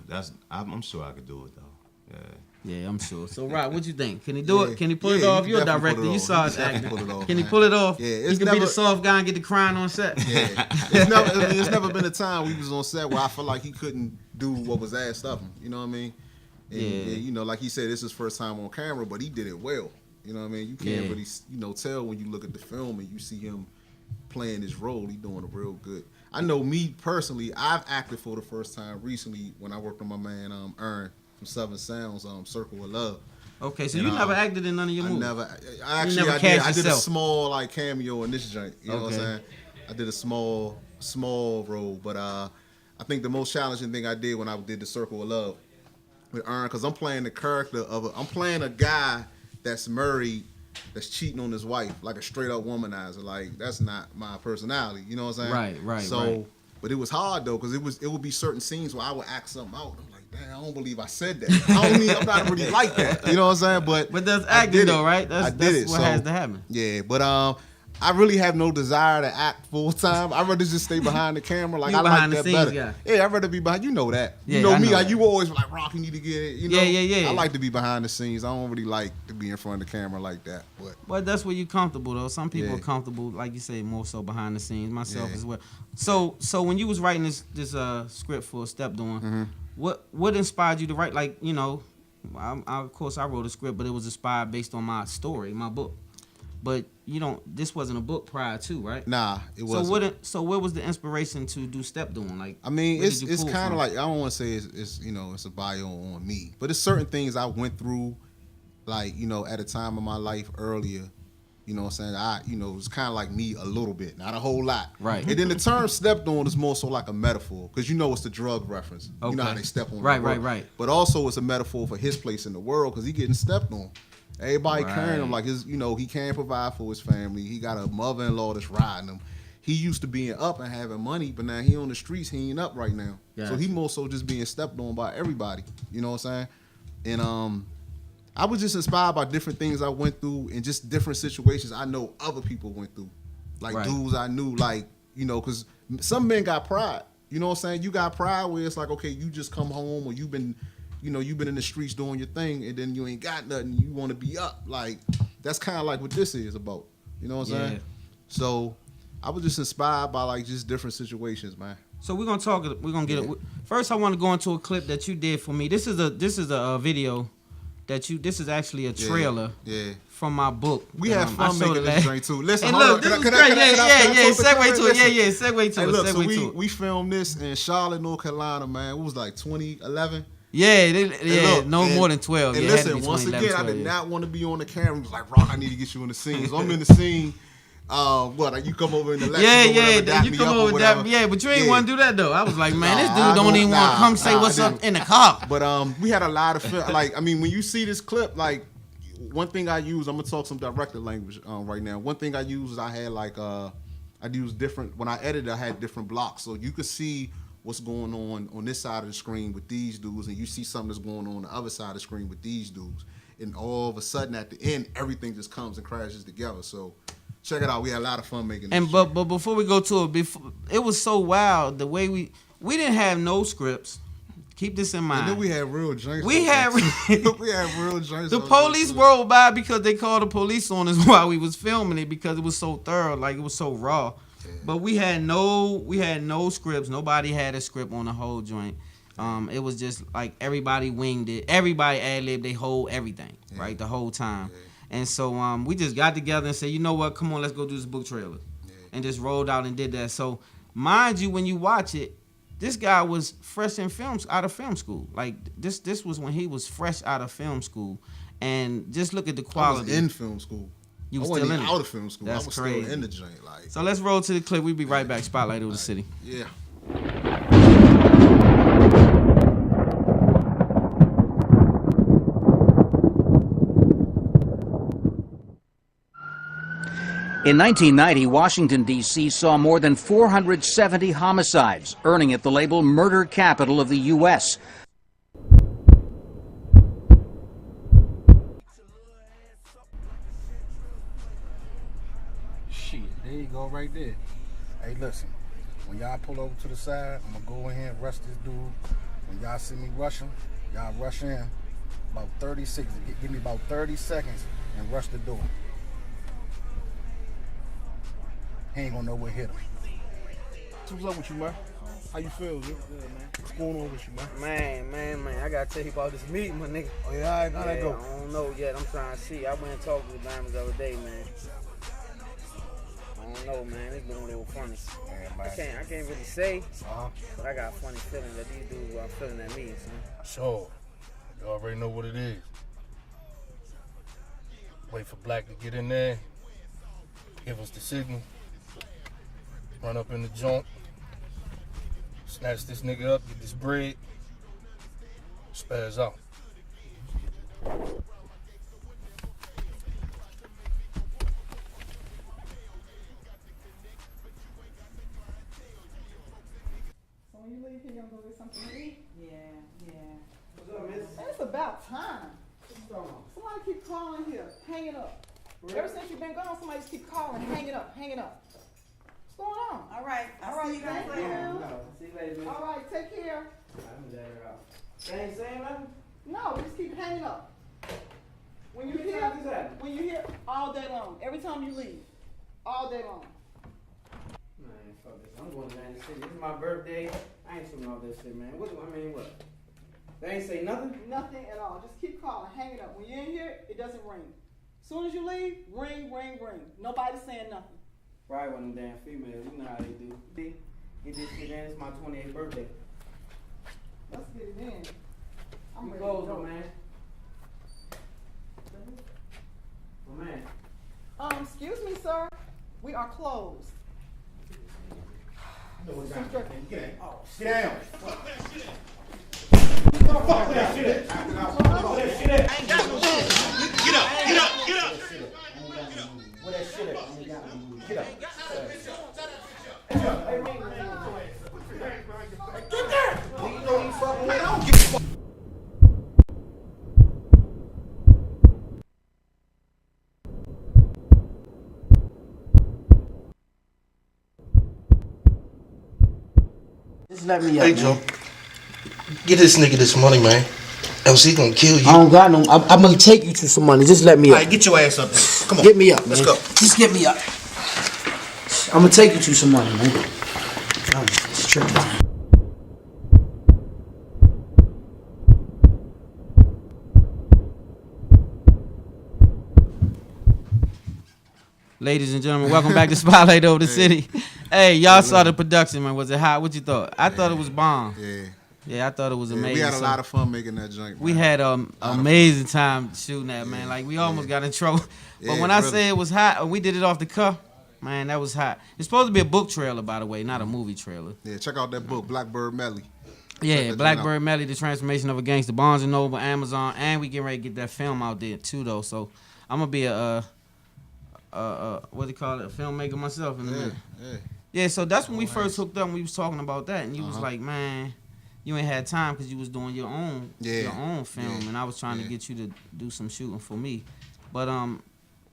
I'm sure I could do it though. Yeah, I'm sure. So, Rob, what you think? Can he do it? Can he pull it off? You're a director. You saw his acting. Can he pull it off? Yeah, he can be the soft guy and get the crying on set. Yeah, it's never been a time we was on set where I felt like he couldn't do what was asked of him. You know what I mean? And, like he said, this is his first time on camera, but he did it well. You know what I mean? You can't really, tell when you look at the film and you see him playing his role. He doing it real good. I know me personally, I've acted for the first time recently when I worked on my man Ern from Southern Sounds, Circle of Love. Okay, so you never acted in none of your movies? I did a small cameo in this joint. You know what I'm saying? I did a small role, but I think the most challenging thing I did when I did the Circle of Love with Ern, because I'm playing the character I'm playing a guy that's married, that's cheating on his wife, like a straight up womanizer. Like, that's not my personality. You know what I'm saying? Right. So, but it was hard though, because it would be certain scenes where I would act something out. I'm like, damn, I don't believe I said that. I'm not really like that. You know what I'm saying? But that's acting though, right? That's what has to happen. Yeah, but I really have no desire to act full time. I'd rather just stay behind the camera. Like, I like that better. Guy. Yeah, I'd rather be behind. You know that. Yeah, you know me. That. You always like, Rock, you need to get it. You know? Yeah. I like to be behind the scenes. I don't really like to be in front of the camera like that. But that's where you're comfortable though. Some people are comfortable, like you say, more so behind the scenes. Myself as well. So when you was writing this script for Step Doing, what inspired you to write? Like, of course I wrote a script, but it was inspired based on my story, my book. But this wasn't a book prior to, right? Nah, it wasn't. So what was the inspiration to do Step Doing? Like, I mean, it's kind of like, I don't want to say it's it's a bio on me, but it's certain things I went through, like at a time of my life earlier. You know what I'm saying? It was kind of like me a little bit, not a whole lot. Right. And then the term stepped on is more so like a metaphor, because it's the drug reference. Okay. You know how they step on. Right. But also it's a metaphor for his place in the world, because he getting stepped on. Everybody carrying him like he can't provide for his family. He got a mother-in-law that's riding him. He used to being up and having money, but now he on the streets, he ain't up right now. Gotcha. So he more so just being stepped on by everybody. You know what I'm saying? And I was just inspired by different things I went through and just different situations I know other people went through. Like dudes I knew, like, you know, because some men got pride. You know what I'm saying? You got pride where it's like, okay, you just come home or you've been in the streets doing your thing and then you ain't got nothing. You want to be up. Like, that's kind of like what this is about. You know what I'm saying? So I was just inspired by like just different situations, man. So we're gonna get it. First, I want to go into a clip that you did for me. This is a video that this is actually a trailer from my book. We had fun making this joint too. Listen, and look, this is great. Segue to it. Segue to it. Look, so we filmed this in Charlotte, North Carolina, man. It was like 2011. More than 12. And listen, once again, I did not want to be on the camera. He was like, Rock, I need to get you in the scene. So I'm in the scene. You come over in the lecture. You come over that. But you ain't want to do that though. I was like, man, this dude don't even want to come say what's up in the car. But we had a lot of like, I mean, when you see this clip, like one thing I use, I'm gonna talk some director language right now. One thing I use is I had like I used different when I edited. I had different blocks, so you could see what's going on this side of the screen with these dudes, and you see something that's going on the other side of the screen with these dudes, and all of a sudden at the end, everything just comes and crashes together. So. Check it out. We had a lot of fun making this. And but before we go to it, it was so wild the way we didn't have no scripts. Keep this in mind. And then we had real joints. We had real joints. The police rolled by because they called the police on us while we was filming it because it was so thorough, like it was so raw. Yeah. But we had no scripts. Nobody had a script on the whole joint. It was just like everybody winged it. Everybody ad-libbed they whole everything, right, the whole time. Yeah. And so we just got together and said, you know what, come on, let's go do this book trailer. Yeah. And just rolled out and did that. So mind you, when you watch it, this guy was fresh out of film school. Like this was when he was fresh out of film school. And just look at the quality. I was in film school. You was still in it? Out of film school. That's I was crazy. Still in the joint. Like. So let's roll to the clip. We'll be right back. Spotlight over the city. Yeah. In 1990, Washington, D.C. saw more than 470 homicides, earning it the label murder capital of the U.S. Shit, there you go right there. Hey, listen, when y'all pull over to the side, I'm going to go in here and rush this dude. When y'all see me rushing, y'all rush in about 30 seconds. Give me about 30 seconds and rush the door. He ain't gonna know what hit him. So what's up with you, man? How you feel, dude? Good, man. What's going on with you, man? Man, I gotta tell you about this meeting, my nigga. Oh yeah, all right, how'd that go? I don't know yet. I'm trying to see. I went and talked to the Diamonds the other day, man. I don't know, man. It's been a little funny. Yeah, I can't really say, but I got a funny feeling that these dudes are feeling at me, son. Sure. You already know what it is. Wait for Black to get in there, give us the signal. Run up in the joint, snatch this nigga up, get this bread, spaz out. So when you leave here, you gonna go get something to eat? Yeah. What's up, miss? It's about time. Somebody keep calling here, hanging up. Really? Ever since you've been gone, somebody just keep calling, hanging up. What's going on? All right, thank you. See you later, man. All right, take care. I'm let her out. They ain't saying nothing? No, just keep hanging up. When you hear all day long, every time you leave, all day long. Man, fuck this. I'm going to Atlantic City. This is my birthday. I ain't shooting all this shit, man. What? They ain't say nothing? Nothing at all. Just keep calling, hang it up. When you're in here, it doesn't ring. As soon as you leave, ring. Nobody's saying nothing. Probably one of them damn females. You know how they do. Get this shit in. It's my 28th birthday. Let's get it in. I'm ready close, to go. man. Oh, man. Excuse me, sir. We are closed. Get down. Fuck that shit. I ain't got no shit. Get up. Where that shit at? Get up. Get there. You know you fucking with. I don't give a fuck. Just let me up, Hey, man. Joe. Get this nigga this money, man. Else he gonna kill you. I don't got no. I'm gonna take you to some money. Just let me up. All right, get your ass up there. Come on. Get me up, man. Let's go. Just get me up. I'm gonna take you to some money, man. It's tricky. Ladies and gentlemen, welcome back to Spotlight Over the City. Hey, y'all saw the production, man. Was it hot? What you thought? I thought it was bomb. Yeah, I thought it was amazing. We had a lot of fun making that joint. We had amazing time shooting that, man. Like, we almost got in trouble. But when I say it was hot, we did it off the cuff, man, that was hot. It's supposed to be a book trailer, by the way, not a movie trailer. Yeah, check out that book, Blackbird Melly. Yeah, Blackbird Melly, The Transformation of a Gangster, Barnes & Noble, Amazon, and we getting ready to get that film out there, too, though. So, I'm going to be what do you call it, a filmmaker myself in a minute. Yeah, so that's when we first hooked up and we was talking about that, and you was like, man, you ain't had time because you was doing your own film, and I was trying to get you to do some shooting for me. But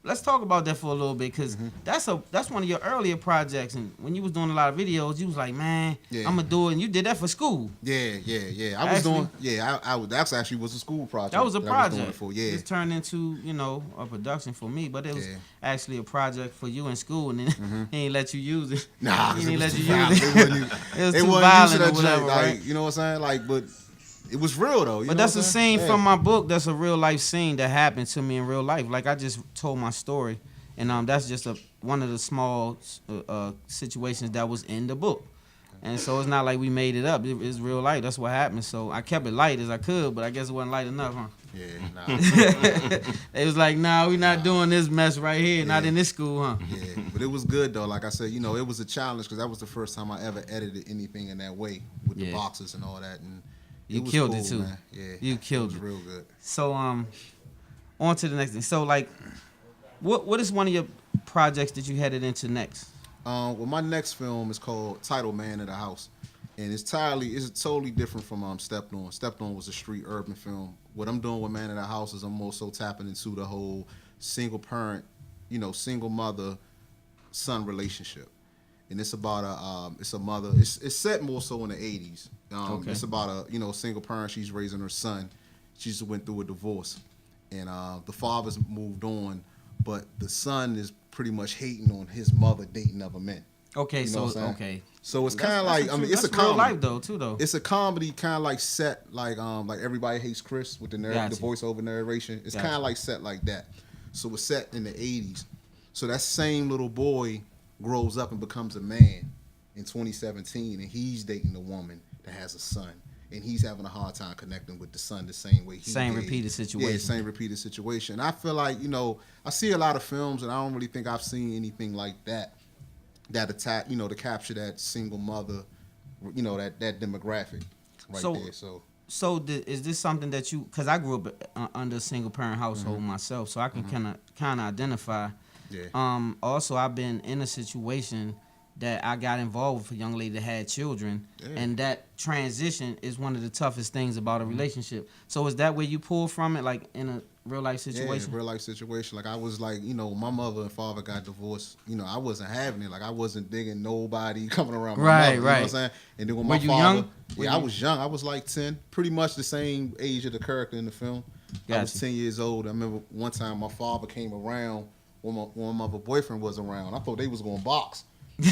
let's talk about that for a little bit, because that's one of your earlier projects, and when you was doing a lot of videos, you was like, man, I'm gonna do it, and you did that for school. I was doing. That actually was a school project. That was a project. I was doing it for, It's turned into a production for me, but it was actually a project for you in school, and then he ain't let you use it. Nah, he ain't let you violent. use it. It was too violent or whatever, right? Like, you know what I'm saying? Like, but it was real though. But that's a scene from my book. That's a real life scene that happened to me in real life. Like, I just told my story, and that's just one of the small situations that was in the book. And so it's not like we made it up. It's real life. That's what happened. So I kept it light as I could, but I guess it wasn't light enough, huh? Yeah, nah. It was like, nah, we not doing this mess right here. Not in this school, huh? Yeah, but it was good though. Like I said, it was a challenge because that was the first time I ever edited anything in that way with the boxes and all that. And you killed cool, it too. Man. Yeah, you killed it. Was real good. So on to the next thing. So like, what is one of your projects that you headed into next? Well, my next film is called Title Man of the House, and it's totally different from Stepped On. Stepped On was a street urban film. What I'm doing with Man of the House is I'm also tapping into the whole single parent, single mother son relationship, and it's about a mother. It's set more so in the 80s. It's about a single parent. She's raising her son. She just went through a divorce, and the father's moved on, but the son is pretty much hating on his mother dating other men. Okay, you know so it's kind of like it's a comedy. Real life though. It's a comedy, kind of like set like Everybody Hates Chris with the voiceover narration. It's kind of like set like that. So it's set in the 80s. So that same little boy grows up and becomes a man in 2017, and he's dating a woman that has a son, and he's having a hard time connecting with the son the same way he did. Repeated situation. Yeah, same repeated situation. I feel like, I see a lot of films, and I don't really think I've seen anything like that attack, to capture that single mother, that demographic right there. So is this something that you, because I grew up under a single parent household myself, so I can kind of identify. Yeah. Also, I've been in a situation that I got involved with a young lady that had children, and that transition is one of the toughest things about a relationship. So is that where you pull from it, like in a real life situation? Yeah, real life situation. Like I was like, my mother and father got divorced. I wasn't having it. Like I wasn't digging nobody coming around my mother. You know what I'm saying? And then when my father, I was young. I was like 10, pretty much the same age of the character in the film. I was 10 years old. I remember one time my father came around when my other boyfriend was around. I thought they was going to box.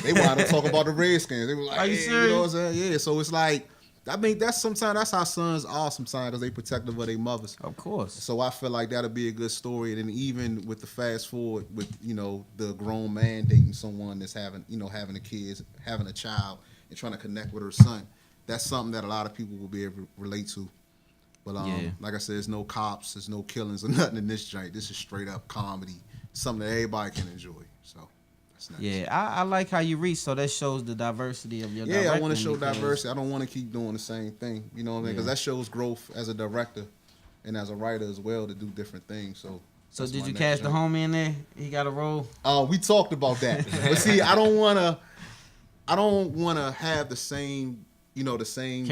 They wanted to talk about the Redskins. They were like, "Are you serious?" You know what I'm saying? Yeah. So it's like, I mean, that's how sons are sometimes, because they protective of their mothers. Of course. So I feel like that'll be a good story. And then even with the fast forward with, the grown man dating someone that's having a kid, having a child, and trying to connect with her son, that's something that a lot of people will be able to relate to. But like I said, there's no cops, there's no killings or nothing in this joint. This is straight up comedy, something that everybody can enjoy. So. Nice. Yeah, I like how you reach, so that shows the diversity of your directing. Yeah, I want to show diversity. I don't want to keep doing the same thing. You know what I mean? Because that shows growth as a director and as a writer as well, to do different things. So did you cast the homie in there? He got a role? We talked about that. But see, I don't want to have the same, the same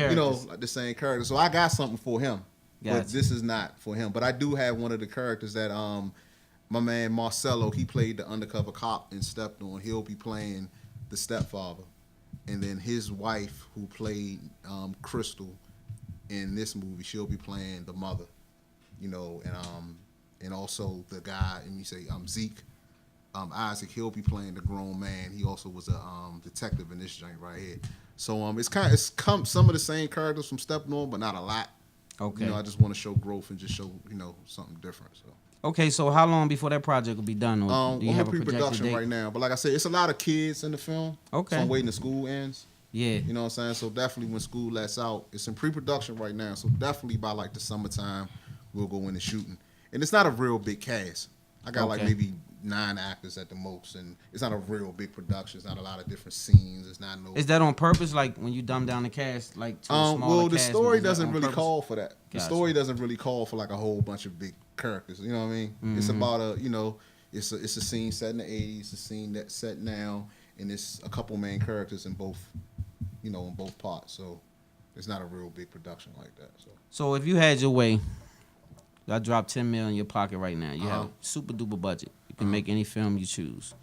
character. So I got something for him. But this is not for him. But I do have one of the characters that my man Marcelo, he played the undercover cop in Stepped On. He'll be playing the stepfather and then his wife, who played Crystal in this movie, she'll be playing the mother, you know, and also the guy, and you say Zeke, Isaac, he'll be playing the grown man. He also was a detective in this joint right here. So it's some of the same characters from Stepped On, but not a lot. Okay. You know, I just want to show growth and just show, you know, something different. So. Okay, so how long before that project will be done? Or do you have a projected pre-production date? right now, but like I said, it's a lot of kids in the film. Okay. So I'm waiting till school ends. Yeah. You know what I'm saying? So definitely when school lets out, it's in pre-production right now. So definitely by like the summertime, we'll go into shooting. And it's not a real big cast. I got like maybe 9 actors at the most, and it's not a real big production. It's not a lot of different scenes. It's not no. Is that on purpose? Like when you dumb down the cast, like to a smaller well, the cast, story is that doesn't on really purpose? call for that. The Gotcha. story doesn't really call for like a whole bunch of big characters. You know what I mean? It's about it's a scene set in the 80s, a scene that's set now, and it's a couple main characters in both, you know, in both parts. So it's not a real big production like that. So if you had your way, I dropped $10 million in your pocket right now. You have super duper budget. You can make any film you choose.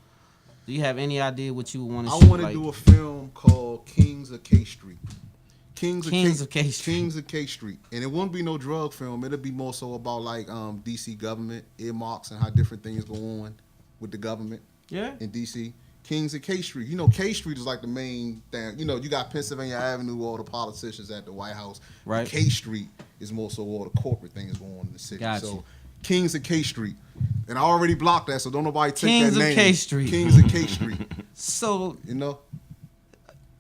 Do you have any idea what you want to shoot? I want to do a film called Kings of K Street. Kings of K Street. And it won't be no drug film. It'll be more so about like DC government, earmarks, and how different things go on with the government. Yeah. In DC. Kings of K Street. You know, K Street is like the main thing. You know, you got Pennsylvania Avenue, all the politicians at the White House. Right. K Street is more so all the corporate things going on in the city. Gotcha. So Kings of K Street. And I already blocked that, so don't nobody take Kings that name. of K Street. Kings of K Street. So, you know?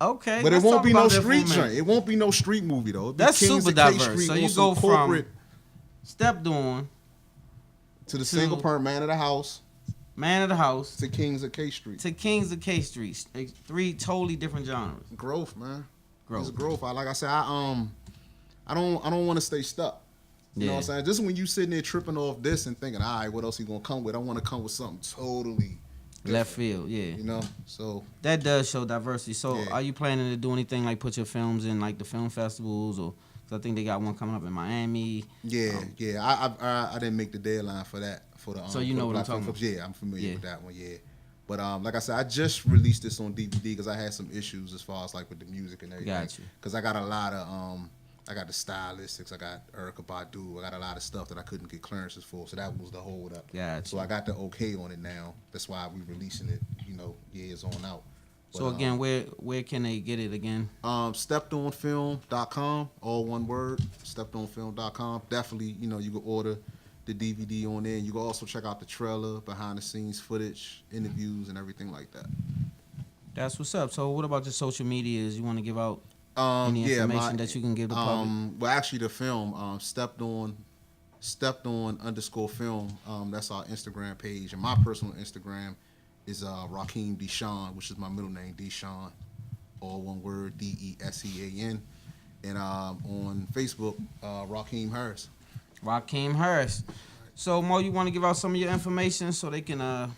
Okay. But it let's won't talk be about no that for a street minute. joint. It won't be no street movie, though. That's Kings super of K diverse. Street, So you also go corporate from Stepped On to the single parent man of the house. Man of the House. To Kings of K Street. To Kings of K Street. 3 totally different genres. Growth, man. Growth. It's growth. Like I said, I don't want to stay stuck. You know what I'm saying? Just when you sitting there tripping off this and thinking, all right, what else he gonna come with? I want to come with something totally different. Left field, yeah. You know, so that does show diversity. So, are you planning to do anything like put your films in like the film festivals, or? Cause I think they got one coming up in Miami. Yeah, I didn't make the deadline for that. For the so you know what I'm talking about? Yeah, I'm familiar with that one. Yeah, but like I said, I just released this on DVD because I had some issues as far as like with the music and everything. Got you. Because I got a lot of I got the stylistics, I got Erykah Badu, I got a lot of stuff that I couldn't get clearances for, so that was the hold up. Gotcha. So I got the okay on it now. That's why we releasing it, you know, years on out. But, so again, where can they get it again? SteppedOnFilm.com, all one word. SteppedOnFilm.com. Definitely, you know, you can order the DVD on there. You can also check out the trailer, behind the scenes footage, interviews, and everything like that. That's what's up. So what about your social medias? You want to give out any information that you can give the public? Well, actually, the film Stepped On _ film. That's our Instagram page, and my personal Instagram is Rakeem Deshaun, which is my middle name, Deshaun, all one word, DESEAN, and on Facebook, Rakeem Harris. Rakeem Harris. So, Mo, you want to give out some of your information so they can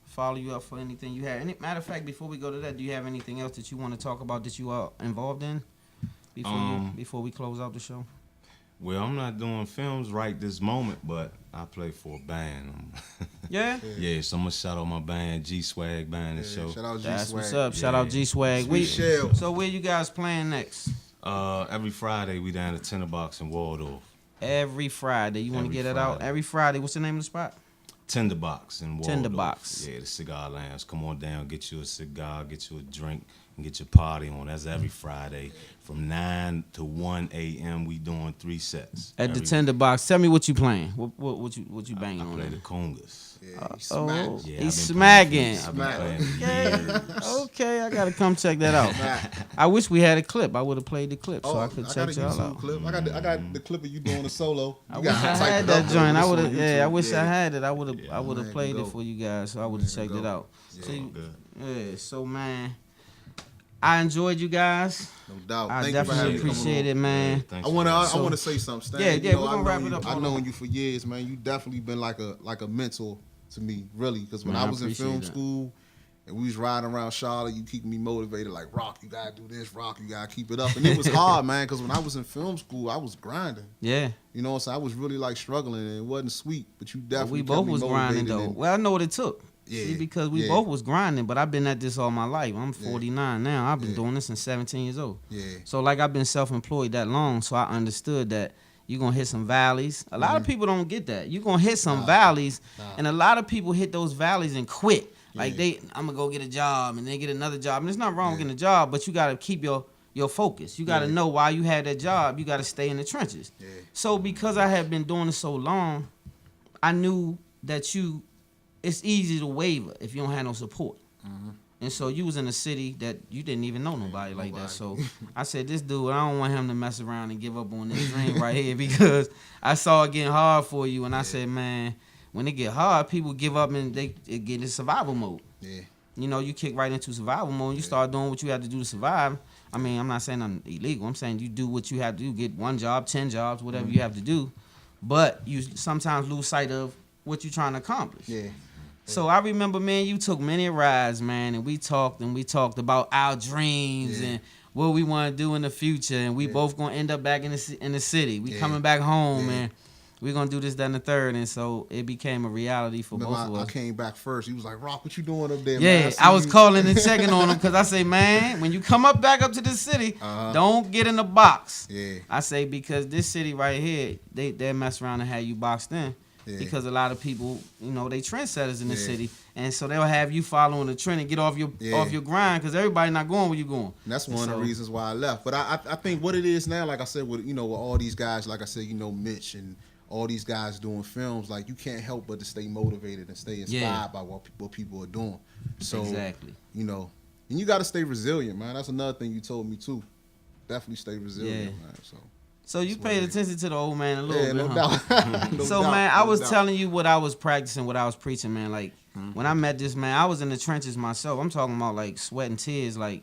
follow you up for anything you have? Matter of fact, before we go to that, do you have anything else that you want to talk about that you are involved in before we close out the show? Well, I'm not doing films right this moment, but I play for a band. Yeah? Yeah, so I'm going to shout out my band, G-Swag Band and Show. Shout out G-Swag. That's what's up. Shout out G-Swag. So where you guys playing next? Every Friday, we down at Tinderbox in Waldorf. Every Friday. You want to get it out? Every Friday. What's the name of the spot? Tinderbox in Waldorf. Tinderbox. Yeah, the cigar lounge. Come on down, get you a cigar, get you a drink, and get your party on. That's every Friday from 9 to 1 a.m. We doing 3 sets. At the Tinderbox. Tell me what you playing. What you banging on? I play the congas. Yeah, he's smacking. I've been playing for years. Okay, I gotta come check that out. I wish we had a clip. I would have played the clip so I could check y'all out. Clip. I got the clip of you doing a solo. I wish I had that joint. I would have. I wish I had it. I would have played it for you guys. So I would have checked it out. So man, I enjoyed you guys. No doubt. I Thank you for having definitely appreciate it, man. I want to say something. Stan. Yeah, we're gonna wrap it up. I've known you for years, man. You definitely been like a mentor to me, really. Because when I was in film school and we was riding around Charlotte, you keep me motivated. Like, Rock, you gotta do this. Rock, you gotta keep it up. And it was hard, man. Because when I was in film school, I was grinding. Yeah. You know what I'm saying? I was really like struggling, and it wasn't sweet. But you definitely we both was grinding though. Well, I know what it took. Yeah. See, because we both was grinding, but I've been at this all my life. I'm 49 now. I've been doing this since 17 years old. Yeah. So like I've been self-employed that long, so I understood that you're gonna hit some valleys. A lot of people don't get that. You're gonna hit some valleys, and a lot of people hit those valleys and quit. Like I'm gonna go get a job and then get another job. And it's not wrong with getting a job, but you gotta keep your focus. You gotta know why you had that job. You gotta stay in the trenches. Yeah. So because I had been doing it so long, I knew that it's easy to waver if you don't have no support. And so you was in a city that you didn't even know nobody like that. So I said, this dude, I don't want him to mess around and give up on this dream right here, because I saw it getting hard for you. And I said, man, when it get hard, people give up and they get in survival mode. Yeah. You know, you kick right into survival mode. And you start doing what you have to do to survive. I mean, I'm not saying I'm illegal. I'm saying you do what you have to do. Get 1 job, 10 jobs, whatever you have to do. But you sometimes lose sight of what you're trying to accomplish. Yeah. So I remember, man, you took many rides, man, and we talked about our dreams and what we want to do in the future, and we both gonna end up back in the city. We coming back home, and we gonna do this, that, and the third, and so it became a reality for both of us. I came back first. He was like, "Rock, what you doing up there?" Yeah, man? I was calling and checking on him because I say, man, when you come back up to the city, don't get in the box. Yeah. I say, because this city right here, they mess around and have you boxed in. Yeah. Because a lot of people, you know, they trendsetters in the city, and so they'll have you following the trend and get off your grind, because everybody not going where you going. And that's one of the reasons why I left. But I think what it is now, like I said, with with all these guys, like I said, Mitch and all these guys doing films, like you can't help but to stay motivated and stay inspired by what people are doing. So exactly, and you got to stay resilient, man. That's another thing you told me too. Definitely stay resilient, man. So you paid attention to the old man a little bit, no huh? doubt. Man, I was telling you what I was practicing, what I was preaching, man. Like when I met this man, I was in the trenches myself. I'm talking about like sweat and tears, like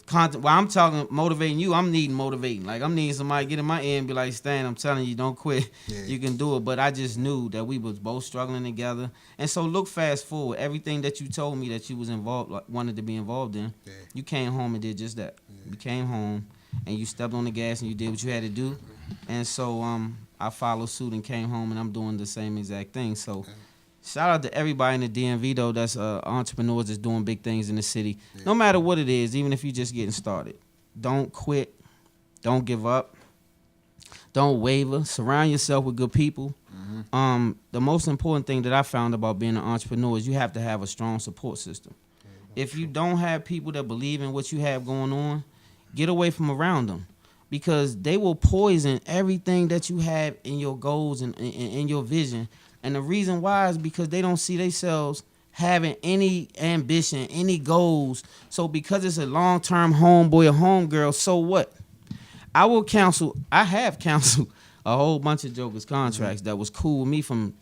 content. While I'm talking motivating you, I'm needing motivating. Like I'm needing somebody to get in my ear and be like, Stan, I'm telling you, don't quit. Yeah. You can do it. But I just knew that we was both struggling together. And so look fast forward. Everything that you told me that you was involved, like, wanted to be involved in, you came home and did just that. You came home and you stepped on the gas and you did what you had to do. And so I followed suit and came home, and I'm doing the same exact thing. So shout out to everybody in the DMV, though, that's entrepreneurs that's doing big things in the city. No matter what it is, even if you're just getting started. Don't quit. Don't give up. Don't waver. Surround yourself with good people. The most important thing that I found about being an entrepreneur is you have to have a strong support system. If you don't have people that believe in what you have going on, get away from around them, because they will poison everything that you have in your goals and in your vision. And the reason why is because they don't see themselves having any ambition, any goals. So because it's a long-term homeboy or homegirl, so what? I have counseled a whole bunch of jokers contracts that was cool with me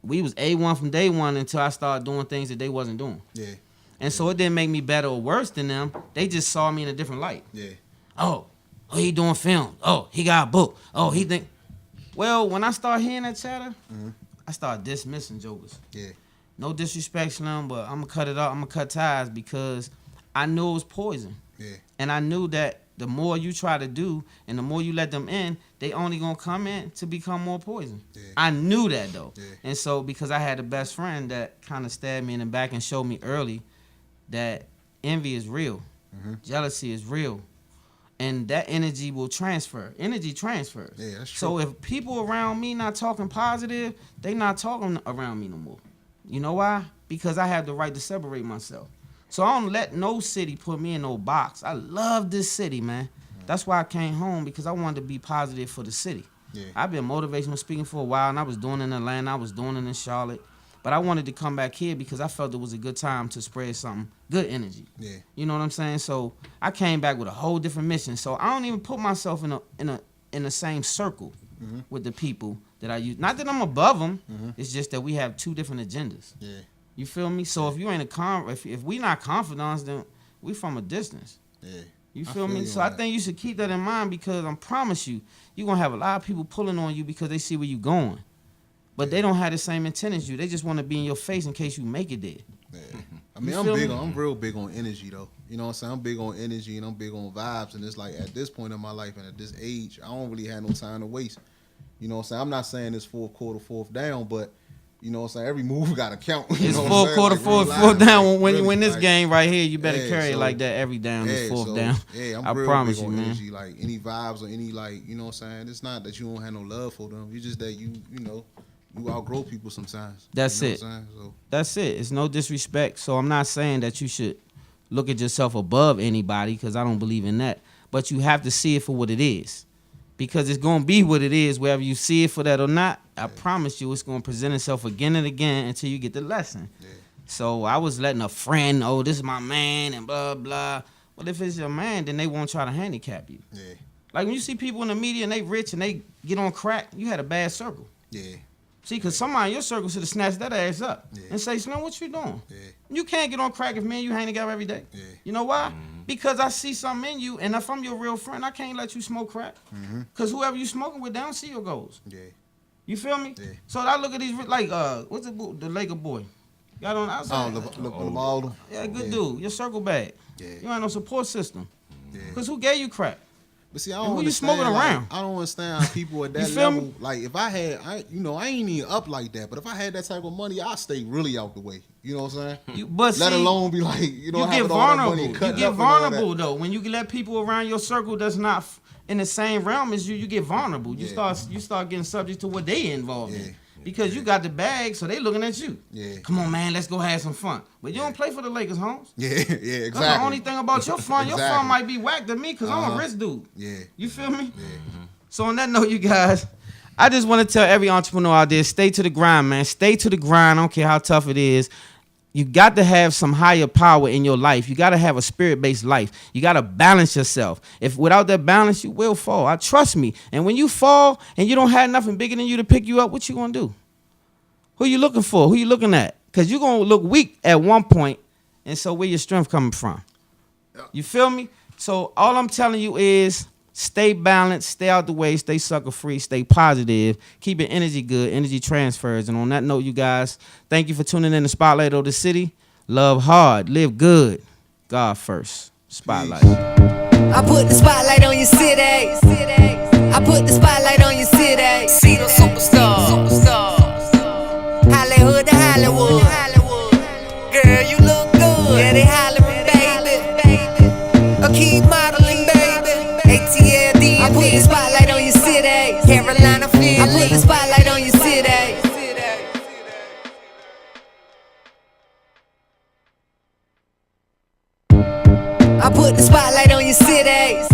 we was A1 from day one until I started doing things that they wasn't doing. Yeah. And so it didn't make me better or worse than them. They just saw me in a different light. Yeah. Oh, he doing film. Oh, he got a book. Oh, he think. Well, when I start hearing that chatter, I start dismissing jokers. Yeah. No disrespect to them, but I'm gonna cut it off. I'm gonna cut ties, because I knew it was poison. Yeah. And I knew that the more you try to do and the more you let them in, they only gonna come in to become more poison. Yeah. I knew that though. Yeah. And so because I had a best friend that kind of stabbed me in the back and showed me early that envy is real, jealousy is real, and that energy will transfer. Energy transfers. Yeah, that's true. So if people around me not talking positive, they not talking around me no more. You know why? Because I have the right to separate myself. So I don't let no city put me in no box. I love this city, man. That's why I came home, because I wanted to be positive for the city. Yeah. I've been motivational speaking for a while, and I was doing it in Atlanta, I was doing it in Charlotte. But I wanted to come back here because I felt it was a good time to spread something, good energy. Yeah. You know what I'm saying? So I came back with a whole different mission. So I don't even put myself in the same circle with the people that I use. Not that I'm above them. It's just that we have two different agendas. Yeah. You feel me? So if you ain't if we not confidants, then we from a distance. Yeah. You feel me? So I think you should keep that in mind, because I promise you, you're gonna have a lot of people pulling on you because they see where you going. But they don't have the same intent as you. They just want to be in your face in case you make it there. Yeah. I mean, I'm real big on energy, though. You know what I'm saying? I'm big on energy and I'm big on vibes. And it's like at this point in my life and at this age, I don't really have no time to waste. You know what I'm saying? I'm not saying it's fourth quarter, fourth down, but You know what I'm saying? Every move got to count. It's full quarter, fourth down. When you win this game right here, you better carry it like that every down. This fourth down. Yeah, I'm I real promise big you, on man. energy. Like any vibes or any like, you know what I'm saying? It's not that you don't have no love for them. It's just that you outgrow people sometimes. That's you know it. What I'm saying? So. That's it. It's no disrespect. So I'm not saying that you should look at yourself above anybody because I don't believe in that. But you have to see it for what it is. Because it's going to be what it is, whether you see it for that or not. I promise you it's going to present itself again and again until you get the lesson. Yeah. So I was letting a friend, oh, this is my man and blah, blah. Well, if it's your man, then they won't try to handicap you. Yeah. Like when you see people in the media and they rich and they get on crack, you had a bad circle. Yeah. See, because somebody in your circle should have snatched that ass up and say, Slim, what you doing? Yeah. You can't get on crack if me and you hang together every day. Yeah. You know why? Because I see something in you, and if I'm your real friend, I can't let you smoke crack. Because whoever you smoking with, they don't see your goals. Yeah. You feel me? Yeah. So I look at these, like, what's the Laker boy? Got on outside? LeBall. Yeah, good dude. Your circle bad. Yeah. You ain't no support system. Because who gave you crack? But see, I don't who you smoking around? I don't understand how people at that level, me? Like if I ain't even up like that, but if I had that type of money, I'd stay really out the way. You know what I'm saying? Let alone be like, you get vulnerable. You get vulnerable though. When you let people around your circle that's not in the same realm as you get vulnerable. You start getting subject to what they involved in. Because you got the bag, so they looking at you. Yeah. Come on, man, let's go have some fun. But you don't play for the Lakers, Holmes. Yeah, exactly. That's the only thing about your fun. Your fun might be whack to me because I'm a rich dude. Yeah. You feel me? Yeah. So on that note, you guys, I just want to tell every entrepreneur out there, stay to the grind, man. Stay to the grind. I don't care how tough it is. You got to have some higher power in your life. You got to have a spirit-based life. You got to balance yourself. If without that balance, you will fall. Trust me. And when you fall and you don't have nothing bigger than you to pick you up, what you going to do? Who you looking for? Who you looking at? Because you're going to look weak at one point, and so where your strength coming from? You feel me? So all I'm telling you is stay balanced, stay out the way, stay sucker-free, stay positive, keep your energy good, energy transfers. And on that note, you guys, thank you for tuning in to Spotlight of the City. Love hard, live good, God first. Spotlight. I put the spotlight on your city. I put the spotlight on your city. See the superstar. Hollywood to Hollywood. Girl, you look good. Yeah, they hollering, baby. Keep modeling, baby. ATLD. I put the spotlight on your city. Carolina, Philly. I put the spotlight on your city. I put the spotlight on your city.